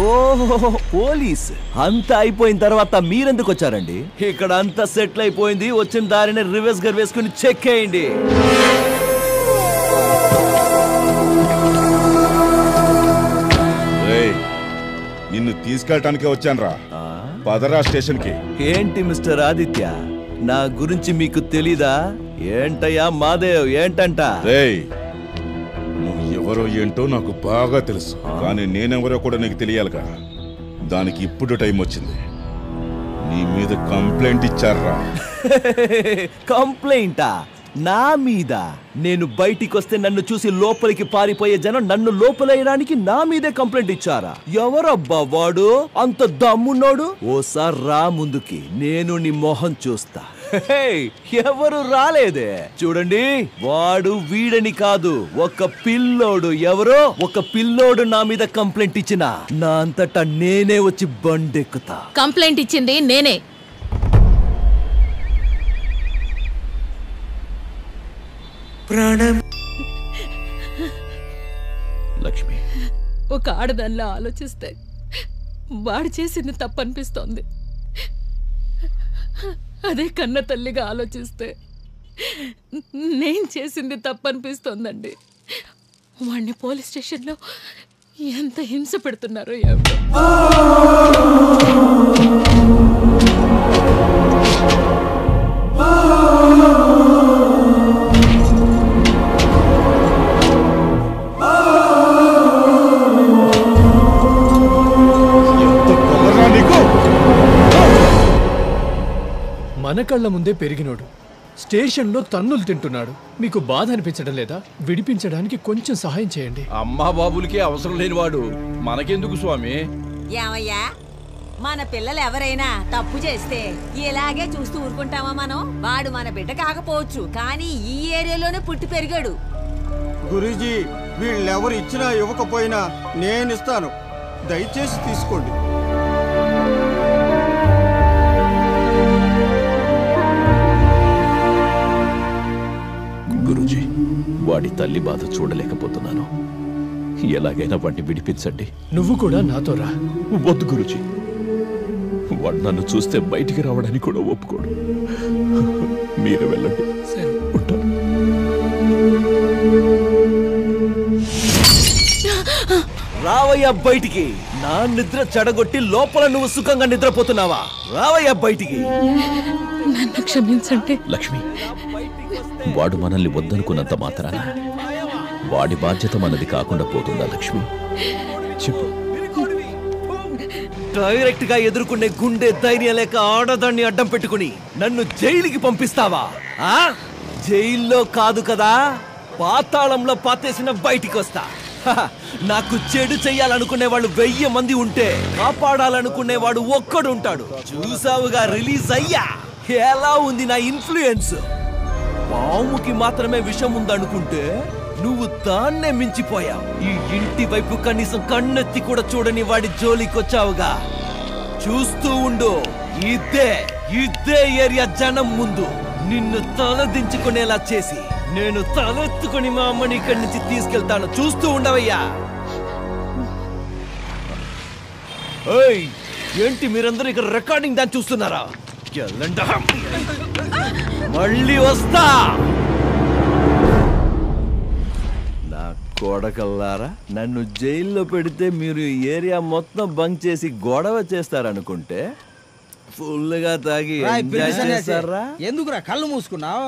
ఓహో పోలీస్ అంతా అయిపోయిన తర్వాత మీరెందుకు వచ్చారండి? ఇక్కడ అంతా సెటిల్ అయిపోయింది. వచ్చిన దారిని రివర్స్ గర్ వేసుకుని చెక్ చేయండి. నిన్ను తీసుకెళ్ళటానికే వచ్చానురా. పదరా స్టేషన్ కి. ఏంటి మిస్టర్ ఆదిత్య, నా గురించి మీకు తెలీదా? ఏంటయ్యా మాదేవ్, ఏంటంట? నువ్వు ఎవరో ఏంటో నాకు బాగా తెలుసు, కానీ నేనెవరో కూడా నీకు తెలియాలిగా. దానికి ఇప్పుడు టైం వచ్చింది. నీ మీద కంప్లైంట్ ఇచ్చారా? కంప్లైంటా? నా మీద? నేను బయటికి వస్తే నన్ను చూసి లోపలికి పారిపోయే జనం నన్ను లోపలేయడానికి నా మీదే కంప్లైంట్ ఇచ్చారా? ఎవరబ్బా వాడు? అంత దమ్మున్నాడు? ఓసారి రా ముందుకి, నేను నీ మొహం చూస్తా. ఎవరు రాలేదే చూడండి. వాడు వీడని కాదు, ఒక పిల్లోడు. ఎవరో ఒక పిల్లోడు నా మీద కంప్లైంట్ ఇచ్చిన నా అంతటా నేనే వచ్చి బండెక్కుతా. కంప్లైంట్ ఇచ్చింది నేనే. ప్రాణం. లక్ష్మి, ఒక ఆడదానిలా ఆలోచిస్తే వాడు చేసింది తప్పనిపిస్తోంది. అదే కన్న తల్లిగా ఆలోచిస్తే నేను చేసింది తప్పనిపిస్తోందండి. వాడిని పోలీస్ స్టేషన్లో ఎంత హింస పెడుతున్నారో ఏమిటో. మన కళ్ళ ముందే పెరిగినోడు స్టేషన్లో తన్నులు తింటున్నాడు. మీకు బాధ అనిపించడం లేదా? విడిపించడానికి కొంచెం సహాయం చేయండి. అమ్మా బాబులకి అవసరం లేనివాడు మనకెందుకు స్వామి? ఏమయ్యా, మన పిల్లలు ఎవరైనా తప్పు చేస్తే ఇలాగే చూస్తూ ఊరుకుంటామా మనం? వాడు మన బిడ్డ కాకపోవచ్చు, కానీ ఈ ఏరియాలోనే పుట్టి పెరిగాడు. గురూజీ, వీళ్ళెవరు ఇచ్చినా ఇవ్వకపోయినా నేనిస్తాను, దయచేసి తీసుకోండి. గురూజీ, వాడి తల్లి బాధ చూడలేకపోతున్నాను. ఎలాగైనా వాడిని విడిపించండి. నువ్వు కూడా నాతో రా. వద్దు గురూజీ, వాడు నన్ను చూస్తే బయటికి రావడానికి కూడా ఒప్పుకోడు. మీరు వెళ్ళండి. ఉంటాను. రావయ్యా బయటికి. నా నిద్ర చెడగొట్టి లోపల నువ్వు సుఖంగా నిద్రపోతున్నావా? రావయ్యా బయటికి. నన్ను క్షమించండి. లక్ష్మి, వాడు మనల్ని వద్దనుకున్నంత మాత్రాన వాడి బాధ్యత మనది కాకుండా పోతుందా? లక్ష్మి చెప్పు. డైరెక్ట్ గా ఎదుర్కొనే గుండె ధైర్యం లేక ఆడదాన్ని అడ్డం పెట్టుకుని నన్ను జైలుకి పంపిస్తావా? జైల్లో కాదు కదా, పాతాళంలో పాతేసిన బయటికి వస్తా. నాకు చెడు చెయ్యాలనుకునే వాళ్ళు 1000 మంది ఉంటే కాపాడాలనుకునేవాడు ఒక్కడు ఉంటాడు. చూసావుగా రిలీజ్ అయ్యా. ఎలా ఉంది నా ఇన్ఫ్లుయెన్స్? పాముకి మాత్రమే విషం ఉందనుకుంటే నువ్వు దాన్నే మించిపోయావు. ఈ ఇంటి వైపు కనీసం కన్నెత్తి కూడా చూడని వాడి జోలికొచ్చావుగా. చూస్తూ ఉండు, ఇదే ఏరియా జనం ముందు నిన్ను తలదించుకునేలా చేసి నేను తలెత్తుకుని మా అమ్మని ఇక్కడి నుంచి తీసుకెళ్తాను. చూస్తూ ఉండవయ్యా. ఏంటి మీరందరూ ఇక్కడ రికార్డింగ్ దాన్ని చూస్తున్నారా? మళ్ళీ వస్తా. నా కొడకల్లారా, నన్ను జైల్లో పెడితే మీరు ఏరియా మొత్తం బంక్ చేసి గొడవ చేస్తారనుకుంటే ఫుల్గా తాగి ఎందుకురా కళ్ళు మూసుకున్నావు?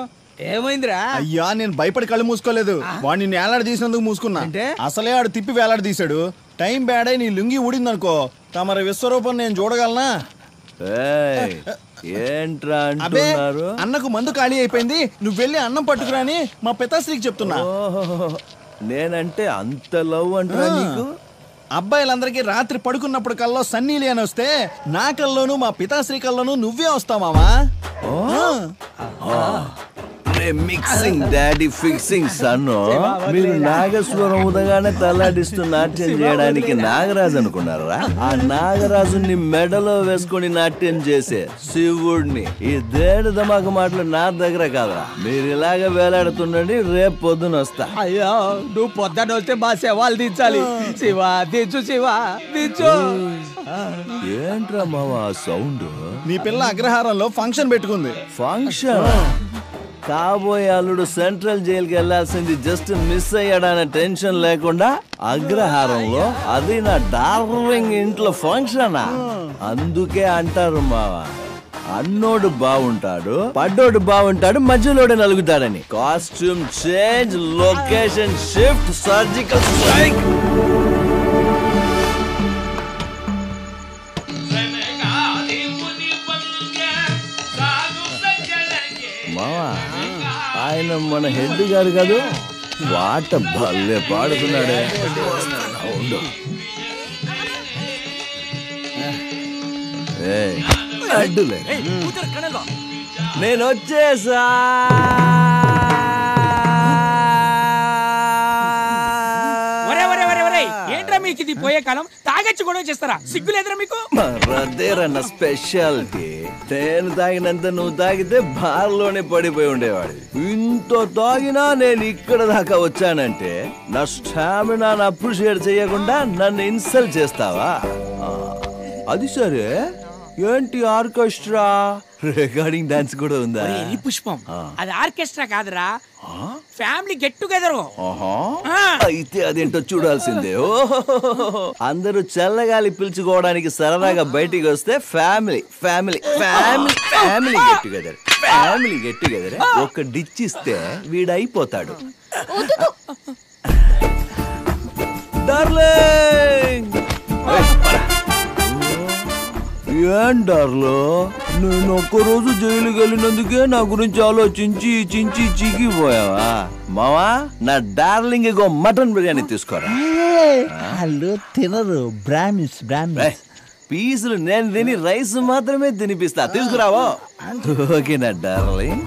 ఏమైందిరా? అయ్యా, నేను భయపడి కళ్ళు మూసుకోలేదు. వాడిని నేలాడ తీసినందుకు మూసుకున్నా. అసలే ఆడు తిప్పి వేలాడ తీశాడు. టైం బ్యాడ్ అయి నీ లుంగి ఊడిందనుకో, తమరి విశ్వరూపం నేను చూడగలనా? ఏంట్రా అంటున్నారు? అన్నకు మందు ఖాళీ అయిపోయింది, నువ్వు వెళ్ళి అన్నం పట్టుకురాని మా పితాశ్రీకి చెప్తున్నా. నేనంటే అంత లవ్ అంటారా నీకు? అబ్బాయిలందరికీ రాత్రి పడుకున్నప్పుడు కల్లో సన్నీలి అని వస్తే నా కల్లోనూ మా పితాశ్రీ కల్లోనూ నువ్వే వస్తావు మావా. మిక్సింగ్ డాడీ ఫిక్సింగ్ సన్ను మీరు నాగస్వరం ఉదగానే తల్లాడిస్తూ నాట్యం చేయడానికి నాగరాజు అనుకున్నారా? ఆ నాగరాజుని మెడలో వేసుకొని నాట్యం చేసే శివుడిని. ఈ దేడు దమాక మాటలు నా దగ్గర కాదా? మీరు ఇలాగే వేలాడుతుండండి, రేపు పొద్దున వస్తా. అయ్యో నువ్వు పొద్దున వస్తే మా శవాలు దించాలి. శివ దించు, శివ దించు. ఏంట్రా మావా సౌండ్? నీ పిల్ల అగ్రహారంలో ఫంక్షన్ పెట్టుకుంది. ఫంక్షన్? కాబోయే అల్లుడు సెంట్రల్ జైలుకి వెళ్లాల్సింది జస్ట్ మిస్ అయ్యాడనే టెన్షన్ లేకుండా అగ్రహారంలో, అది నా డార్లింగ్ ఇంట్లో ఫంక్షనా? అందుకే అంటారు మావా, అన్నోడు బాగుంటాడు, పడ్డోడు బాగుంటాడు, మధ్యలోడే నలుగుతాడని. Costume change, location shift, surgical strike. మావా, ఆయన మన హెడ్ గారు కాదు, పాట భలే పాడుతున్నాడే. అడ్డులే, నేను వచ్చేసా. ఏంట్రా మీకు ఇది పోయే కాలం? తాగొచ్చి గొడవ చేస్తారా? సిగ్గులేదురా మీకు? రద్దేరన్న స్పెషాలిటీ. నేను తాగినంత నువ్వు తాగితే బార్లోనే పడిపోయి ఉండేవాడు. ఇంత తాగినా నేను ఇక్కడ దాకా వచ్చానంటే నా స్టామినా అప్రిషియేట్ చేయకుండా నన్ను ఇన్సల్ట్ చేస్తావా? అది సరే, ఏంటి ఆర్కెస్ట్రా? రికార్డింగ్ డాన్స్ కూడా ఉందా? పుష్పం, అది ఆర్కెస్ట్రా కాదురా, ఫ్యామిలీ గెట్ టుగెదర్. అయితే అదేంటో చూడాల్సిందే. అందరూ చల్లగాలి పిలుచుకోవడానికి సరదాగా బయటికి వస్తే family family family family get together, family get together. ఒక డిచ్ ఇస్తే వీడైపోతాడు. డార్లింగ్, ఏం డార్లో, నేను ఒక్కరోజు జైలుకి వెళ్ళినందుకే నా గురించి ఆలోచించి చించి చీకిపోయావా? మావా, నా డార్లింగ్ ఇగో మటన్ బిర్యానీ తీసుకోరా. వాళ్ళు తినరు, బ్రాహ్మిన్స్. పీసులు నేను తిని రైస్ మాత్రమే తినిపిస్తా, తీసుకురావో. ఓకే నా డార్లింగ్.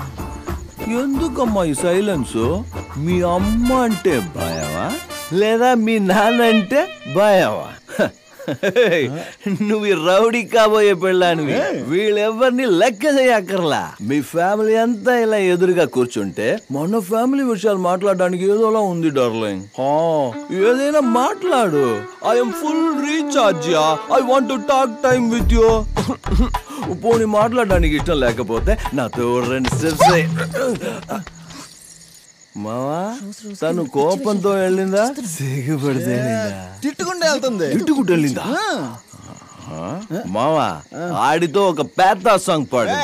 ఎందుకమ్మా ఈ సైలెన్స్? మీ అమ్మ అంటే భయమా లేదా మీ నాన్న అంటే భయమా? నువ్వు రౌడీ కాబోయే పెళ్ళానివి, వీళ్ళెవరిని లెక్క చేయక్కర్లా. మీ ఫ్యామిలీ అంతా ఇలా ఎదురుగా కూర్చుంటే మన ఫ్యామిలీ విషయాలు మాట్లాడడానికి ఏదోలా ఉంది డార్లింగ్. ఏదైనా మాట్లాడు. I'm full recharge, I want to talk time with you. పోనీ మాట్లాడడానికి ఇష్టం లేకపోతే నాతో 2 స్టెప్స్. మావా, తను కోపంతో వెళ్ళిందా సిగ్గుపడితే తిట్టుకుంటే వెళ్తుంది? తిట్టుకుంటూ వెళ్ళిందా? మావా, ఆడితో ఒక పెద్ద సాంగ్ పాడు.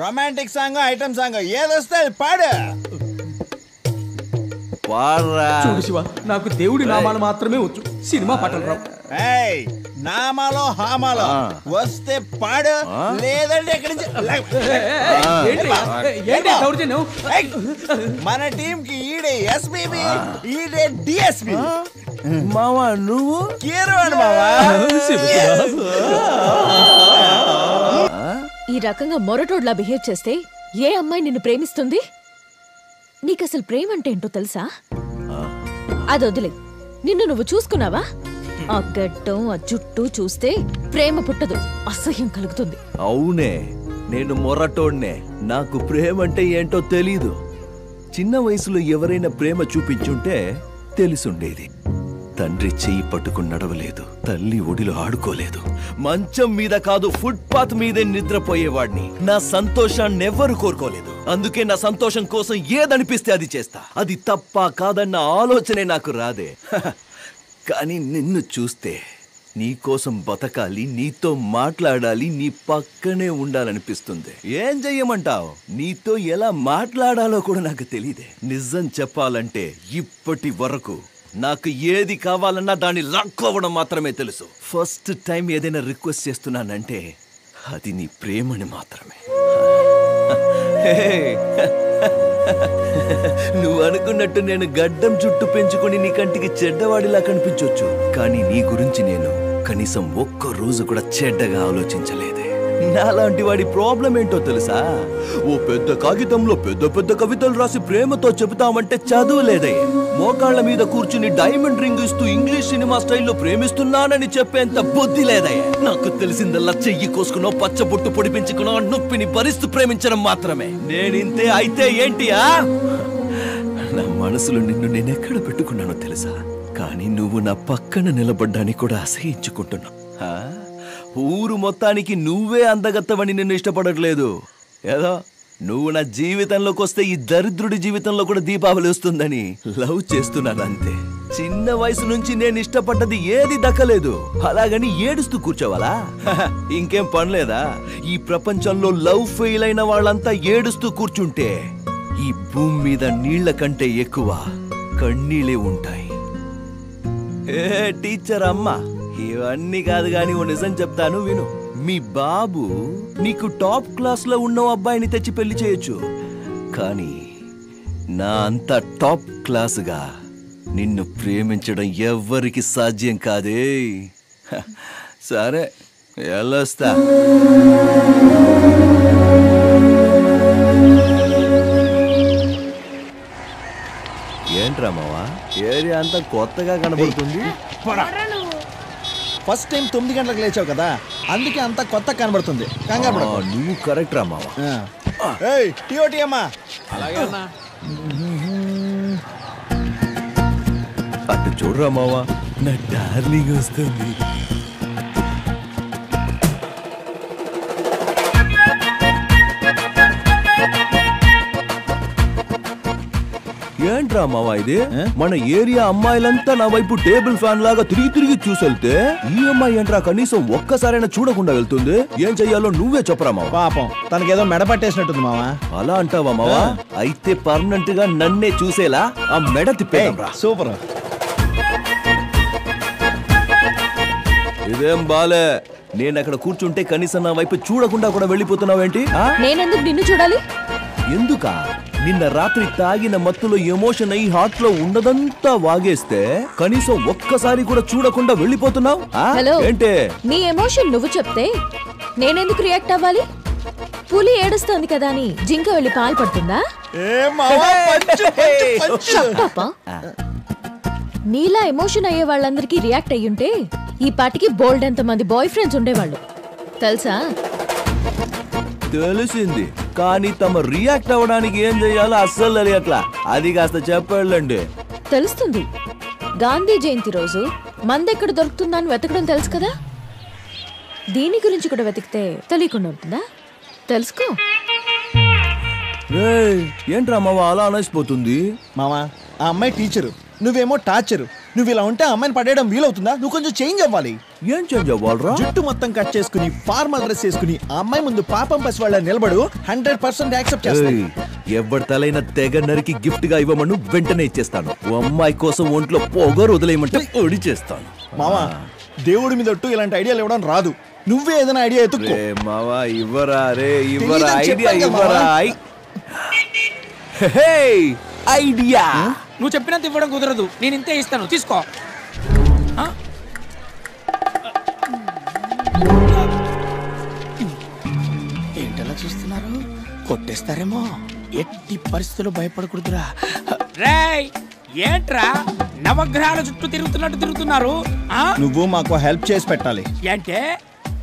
రొమాంటిక్ సాంగ్, ఐటమ్ సాంగ్, ఏదొస్తే అది పాడు. పాడరా. చూడు శివ, నాకు దేవుడి నామాలు మాత్రమే వచ్చు, సినిమా పాటలు రావు. నామాలో హామాలో వస్తే పాడు, లేదంటే ఎక్కడి నుంచి. మన టీం కి ఈడే ఎస్పీబీ, ఈడే డిఎస్పీ. మావా, నువ్వు కీరవాడు మావా. ఈ రకంగా మొరటోడ్లా బిహేవ్ చేస్తే ఏ అమ్మాయి నిన్ను ప్రేమిస్తుంది? నీకసలు ప్రేమ అంటే ఏంటో తెలుసా? అది వదిలే, నిన్ను నువ్వు చూసుకున్నావా? ఆ గడ్డం, ఆ జుట్టు చూస్తే ప్రేమ పుట్టదు, అసహ్యం కలుగుతుంది. అవునే, నేను మొరటోడ్నే. నాకు ప్రేమ అంటే ఏంటో తెలీదు. చిన్న వయసులో ఎవరైనా ప్రేమ చూపించుంటే తెలుసుండేది. తండ్రి చెయ్యి పట్టుకుని నడవలేదు, తల్లి ఒడిలో ఆడుకోలేదు, మంచం మీద కాదు ఫుట్పాత్ మీదే నిద్రపోయేవాడిని. నా సంతోషాన్ని ఎవ్వరు కోరుకోలేదు. అందుకే నా సంతోషం కోసం ఏదనిపిస్తే అది చేస్తా. అది తప్ప కాదన్న ఆలోచనే నాకు రాదే. కానీ నిన్ను చూస్తే నీకోసం బతకాలి, నీతో మాట్లాడాలి, నీ పక్కనే ఉండాలనిపిస్తుంది. ఏం చెయ్యమంటావు? నీతో ఎలా మాట్లాడాలో కూడా నాకు తెలియదే. నిజం చెప్పాలంటే ఇప్పటి వరకు నాకు ఏది కావాలన్నా దాన్ని లాక్కోవడం మాత్రమే తెలుసు. ఫస్ట్ టైం ఏదైనా రిక్వెస్ట్ చేస్తున్నానంటే అది నీ ప్రేమని మాత్రమే. నువ్వు అనుకున్నట్టు నేను గడ్డం చుట్టూ పెంచుకుని నీ కంటికి చెడ్డవాడిలా కనిపించొచ్చు, కానీ నీ గురించి నేను కనీసం ఒక్క రోజు కూడా చెడ్డగా ఆలోచించలేదే. నాలాంటి వాడి ప్రాబ్లం ఏంటో తెలుసా? ఓ పెద్ద కాగితంలో పెద్ద పెద్ద కవితలు రాసి ప్రేమతో చెబుతామంటే చదువు లేదే. మోకాళ్ళ మీద కూర్చుని డైమండ్ రింగ్ ఇస్తూ ఇంగ్లీష్ సినిమా స్టైల్లో ప్రేమిస్తున్నానని చెప్పేంత బుద్ధి లేదయ్య. నాకు తెలిసిందల్లా చెయ్యి కోసుకునో పచ్చబొట్టు పొడిపించుకునో నొప్పిని భరిస్తూ ప్రేమించడం మాత్రమే. నేనింతే అయితే ఏంటియా? నా మనసులో నిన్ను నేనెక్కడ పెట్టుకున్నానో తెలుసా? కానీ నువ్వు నా పక్కన నిలబడ్డానికి కూడా అసహించుకుంటున్నావు. ఊరు మొత్తానికి నువ్వే అందగత్తవని నిన్ను ఇష్టపడట్లేదు. ఏదో నువ్వు నా జీవితంలోకి వస్తే ఈ దరిద్రుడి జీవితంలో కూడా దీపావళి వస్తుందని లవ్ చేస్తున్నాను అంతే. చిన్న వయసు నుంచి నేను ఇష్టపడ్డది ఏది దక్కలేదు, అలాగని ఏడుస్తూ కూర్చోవాలా? ఇంకేం పనిలేదా? ఈ ప్రపంచంలో లవ్ ఫెయిల్ అయిన వాళ్ళంతా ఏడుస్తూ కూర్చుంటే ఈ భూమి మీద నీళ్ల కంటే ఎక్కువ కన్నీళ్ళే ఉంటాయి. ఏ టీచర్ అమ్మ, ఇవన్నీ కాదు గాని ఓ నిజం చెప్తాను విను. మీ బాబు నీకు టాప్ క్లాస్ లో ఉన్న అబ్బాయిని తెచ్చి పెళ్లి చేయొచ్చు, కానీ నా అంత టాప్ క్లాసుగా నిన్ను ప్రేమించడం ఎవ్వరికి సాధ్యం కాదే. సరే వెళ్ళొస్తా. ఏంట్రా మావా, ఏరియా అంతా కొత్తగా కనబడుతుంది. ఫస్ట్ టైం 9 గంటలకు లేచావు కదా, అందుకే అంతా కొత్త కనబడుతుంది. కంగారు పడకు. నువ్వు కరెక్ట్ రా మావా. ఏయ్ టీఓటీ అమ్మా. అటు చూడరా మావా, నా డార్లింగ్ వస్తుంది. ఏంట్రా మావా ఇది? మన ఏరియా అమ్మాయిలంతా నా వైపు టేబుల్ ఫ్యాన్ లాగా తిరిగి తిరిగి చూసెళ్తే ఈ అమ్మాయి ఏంట్రా కనీసం ఒక్కసారైనా చూడకుండా వెళ్తుంది. ఏం చెయ్యాలో నువ్వే చెప్పరా మావా. పాపం తనకేదో మెడ పట్టేసినట్టుంది మావా. అలా అంటావా మావా? అయితే పర్మనెంట్ గా నన్నే చూసేలా ఆ మెడ తిప్పేరా. సూపర్. ఇదేం బాలే, నేను అక్కడ కూర్చుంటే కనీసం నా వైపు చూడకుండా కూడా వెళ్ళిపోతున్నావేంటి? నేనెందుకు నిన్ను చూడాలి? ఎందుకా? నిన్న రాత్రి తాగిన మత్తులో ఎమోషన్ అయి హార్ట్ లో ఉండదంతా వాగేస్తే కనీసం ఒక్కసారి కూడా చూడకుండా వెళ్ళిపోతున్నావు. హలో, ఏంటే నీ ఎమోషన్ నువ్వు చెప్తే నేనెందుకు రియాక్ట్ అవ్వాలి? పులి ఏడుస్తోంది కదా అని జింక వెళ్ళి పాలు పడుతుందా? నీలా ఎమోషన్ అయ్యే వాళ్ళందరికీ రియాక్ట్ అయ్యుంటే ఈ పాటికి బోల్డ్ ఎంత మంది బాయ్ ఫ్రెండ్స్ ఉండేవాళ్ళు తెలుసా? తెలిసింది, కానీ తమ రియాక్ట్ అవ్వడానికి ఏం చెయ్యాలో అస్సలు తెలియట్లా. అది కాస్త చెప్పండి. తెలుస్తుంది. గాంధీ జయంతి రోజు మందెక్కడ దొరుకుతుందని వెతకడం తెలుసు కదా. దీని గురించి కూడా వెతికితే తెలియకుండా ఉంటుందా? తెలుసుకో. ఏంట్రా మావా అలా అనేసిపోతుంది? మావా ఆ అమ్మాయి టీచరు, నువ్వేమో టార్చరు. నువ్వు ఇలా ఉంటే అమ్మాయిని పడేయడం వీలవుతుందా? నువ్వు కొంచెం చేంజ్ అవ్వాలి. ఏం చేంజ్ అవ్వాలరా? జుట్టు మొత్తం కట్ చేసుకుని ఫార్మల్ డ్రెస్ వేసుకుని ఆ అమ్మాయి ముందు పాపం పసి వాళ్ళ నిలబడు. 100% యాక్సెప్ట్ చేస్తాను. ఎవరి తలైన తెగ నరికి గిఫ్ట్ గా ఇవ్వమను వెంటనే ఇచ్చేస్తాను. ఓ అమ్మాయి కోసం ఒంట్లో పొగరు వదిలేయమంటే ఒడి చేస్తాను. మావా దేవుడి మీద ఒట్టు ఇలాంటి ఐడియాలు ఇవ్వడం రాదు. నువ్వే ఏదైనా ఐడియా ఎత్తుకో. మావా ఇవ్వరా రే, ఇవ్వరా ఐడియా, ఇవ్వరా ఐడియా. నువ్వు చెప్పినంత ఇవ్వడం కుదరదు, నేను ఇంతే ఇస్తాను, తీసుకో. ఏంటలా చూస్తున్నారు? కొట్టేస్తారేమో. ఎట్టి పరిస్థితుల్లో భయపడకూడదురా. రేయ్ ఏంట్రా నవగ్రహాల చుట్టూ తిరుగుతున్నారు? నువ్వు మాకు హెల్ప్ చేసి పెట్టాలి. ఏంటే?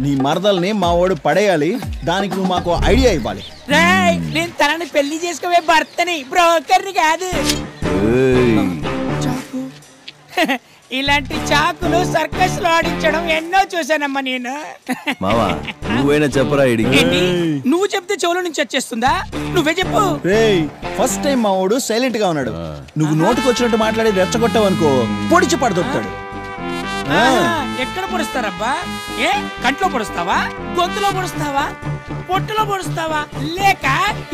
నీ మరదల్ని మా వాడు పడేయాలి. దానికి నువ్వు మాకు ఐడియా ఇవ్వాలి. రేయ్ నేను తనని పెళ్లి చేసుకోవే భర్తని, బ్రోకర్ని కాదు. చాకు. ఇలాంటి చాకులు సర్కస్ లో ఆడించడం ఎన్నో చూసానమ్మా నేను. మావా నువ్వైనా చెప్పరా? నువ్వు చెప్తే చెవుల నుంచి వచ్చేస్తుందా? నువ్వే చెప్పు. ఫస్ట్ టైం మా వాడు సైలెంట్ గా ఉన్నాడు. నువ్వు నోటుకు వచ్చినట్టు మాట్లాడి రెచ్చగొట్టావు అనుకో, పొడిచి పడదొక్కుతాడు. ఎక్కడ పొడుస్తారబ్బా? ఏ కంట్లో పొడుస్తావా, గొంతులో పొడుస్తావా, పొట్టులో పొడుస్తావా, లేక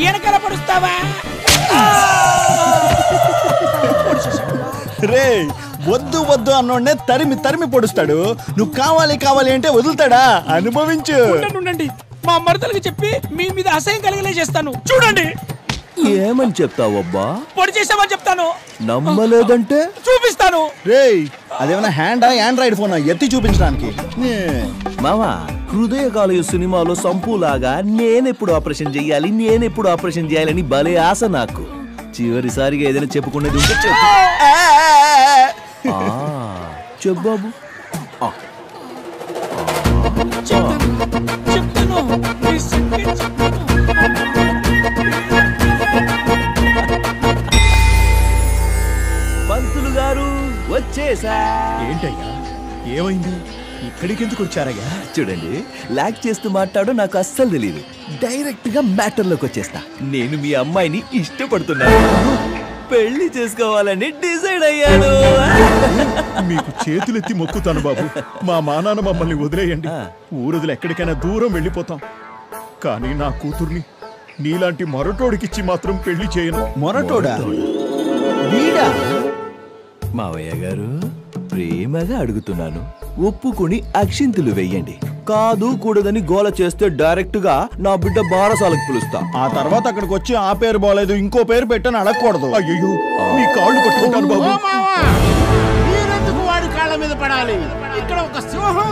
వెనకాల పొడుస్తావా? రే వద్దు వద్దు అన్నోడ్నే తరిమి తరిమి పొడుస్తాడు. నువ్వు కావాలి కావాలి అంటే వదులుతాడా? అనుభవించు. ఉండండి, మా మరదలకు చెప్పి మీ మీద అసహ్యం కలిగలే చేస్తాను. చూడండి. ఏమని చెప్తావబ్బా? పొడి చేసామని చెప్తాను. నమ్మలేదంటే చూపిస్తాను. రేయ్ అదేమన్నా హ్యాండా ఆండ్రాయిడ్ ఫోన్ ఎత్తి చూపించడానికి? మావా, హృదయకాలయ సినిమాలో సంపులాగా నేనెప్పుడు ఆపరేషన్ చెయ్యాలని భలే ఆశ నాకు. చివరిసారిగా ఏదైనా చెప్పుకునేది ఉంటే చెప్పు. చెప్పు బాబు. పంతులు గారు వచ్చేసా. ఏంటయ్యా ఏమైంది? ఇక్కడికి ఎందుకు వచ్చారయ్యా? చూడండి, లాక్ చేస్తూ మాట్లాడు నాకు అస్సలు తెలియదు. డైరెక్ట్ గా మ్యాటర్ లోకి వచ్చేస్తా. నేను మీ అమ్మాయిని ఇష్టపడుతున్నాను, పెళ్లి చేసుకోవాలని డిసైడ్ అయ్యాను. మీకు చేతులెత్తి మొక్కుతాను బాబు, మా మానాన్న మమ్మల్ని వదిలేయండి. ఊరుదులు ఎక్కడికైనా దూరం వెళ్ళిపోతాం. కానీ నా కూతుర్ని నీలాంటి మొరటోడికిచ్చి మాత్రం పెళ్లి చేయను. మొరటోడా? వీడా? మావయ్య గారు, ప్రేమగా అడుగుతున్నాను, ఒప్పుకొని అక్షింతలు వెయ్యండి. కాదు కూడదని గోల చేస్తే డైరెక్ట్ గా నా బిడ్డ బారసాలకు పిలుస్తా. ఆ తర్వాత అక్కడికి వచ్చి ఆ పేరు బాలేదు ఇంకో పేరు పెట్టని అడగకూడదు. అయ్యో మీ కాళ్ళు పట్టుకుంటాను బాబు. మీరెందుకు వాడి కాళ్ళ మీద పడాలి? ఇక్కడ ఒక సింహం